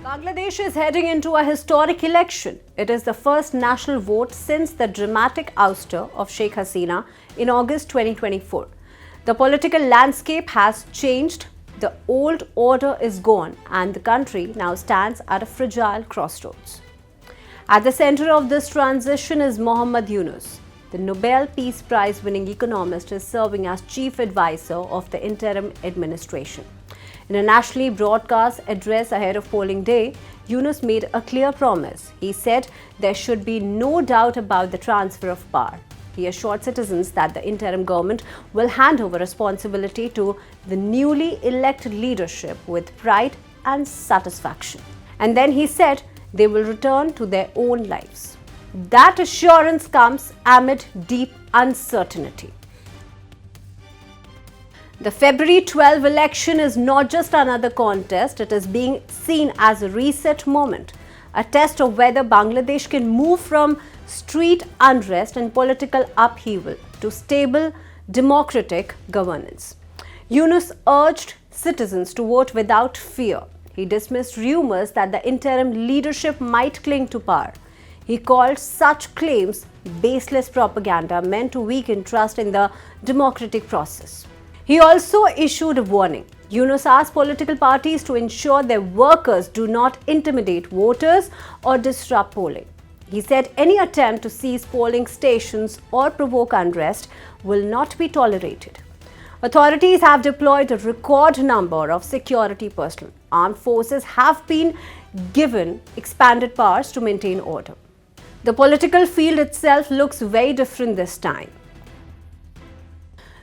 Bangladesh is heading into a historic election. It is the first national vote since the dramatic ouster of Sheikh Hasina in August 2024. The political landscape has changed, the old order is gone, and the country now stands at a fragile crossroads. At the center of this transition is Muhammad Yunus. The Nobel Peace Prize winning economist is serving as chief advisor of the interim administration. In a nationally broadcast address ahead of polling day, Yunus made a clear promise. He said there should be no doubt about the transfer of power. He assured citizens that the interim government will hand over responsibility to the newly elected leadership with pride and satisfaction. And then he said they will return to their own lives. That assurance comes amid deep uncertainty. The February 12 election is not just another contest, it is being seen as a reset moment, a test of whether Bangladesh can move from street unrest and political upheaval to stable democratic governance. Yunus urged citizens to vote without fear. He dismissed rumors that the interim leadership might cling to power. He called such claims baseless propaganda meant to weaken trust in the democratic process. He also issued a warning. Yunus asked political parties to ensure their workers do not intimidate voters or disrupt polling. He said any attempt to seize polling stations or provoke unrest will not be tolerated. Authorities have deployed a record number of security personnel. Armed forces have been given expanded powers to maintain order. The political field itself looks very different this time.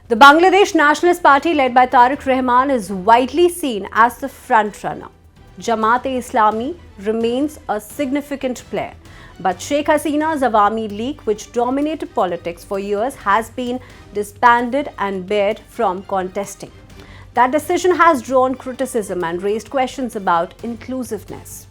The Bangladesh Nationalist Party led by Tariq Rahman is widely seen as the frontrunner. Jamaat-e-Islami remains a significant player, but Sheikh Hasina's Awami League, which dominated politics for years, has been disbanded and barred from contesting. That decision has drawn criticism and raised questions about inclusiveness.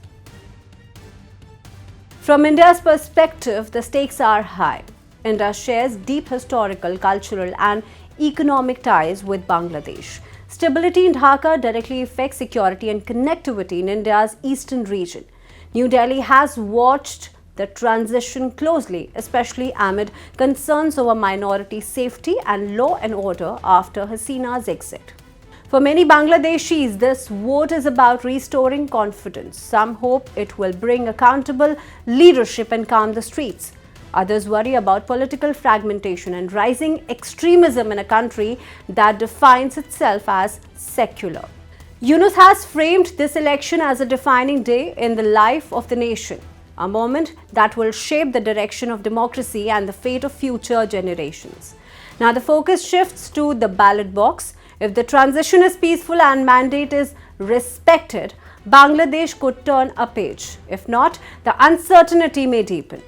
From India's perspective, the stakes are high. India shares deep historical, cultural and economic ties with Bangladesh. Stability in Dhaka directly affects security and connectivity in India's eastern region. New Delhi has watched the transition closely, especially amid concerns over minority safety and law and order after Hasina's exit. For many Bangladeshis, this vote is about restoring confidence. Some hope it will bring accountable leadership and calm the streets. Others worry about political fragmentation and rising extremism in a country that defines itself as secular. Yunus has framed this election as a defining day in the life of the nation, a moment that will shape the direction of democracy and the fate of future generations. Now the focus shifts to the ballot box. If the transition is peaceful and mandate is respected, Bangladesh could turn a page. If not, the uncertainty may deepen.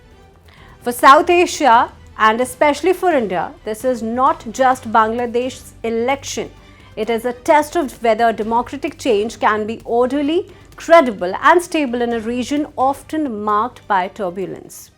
For South Asia and especially for India, this is not just Bangladesh's election. It is a test of whether democratic change can be orderly, credible and stable in a region often marked by turbulence.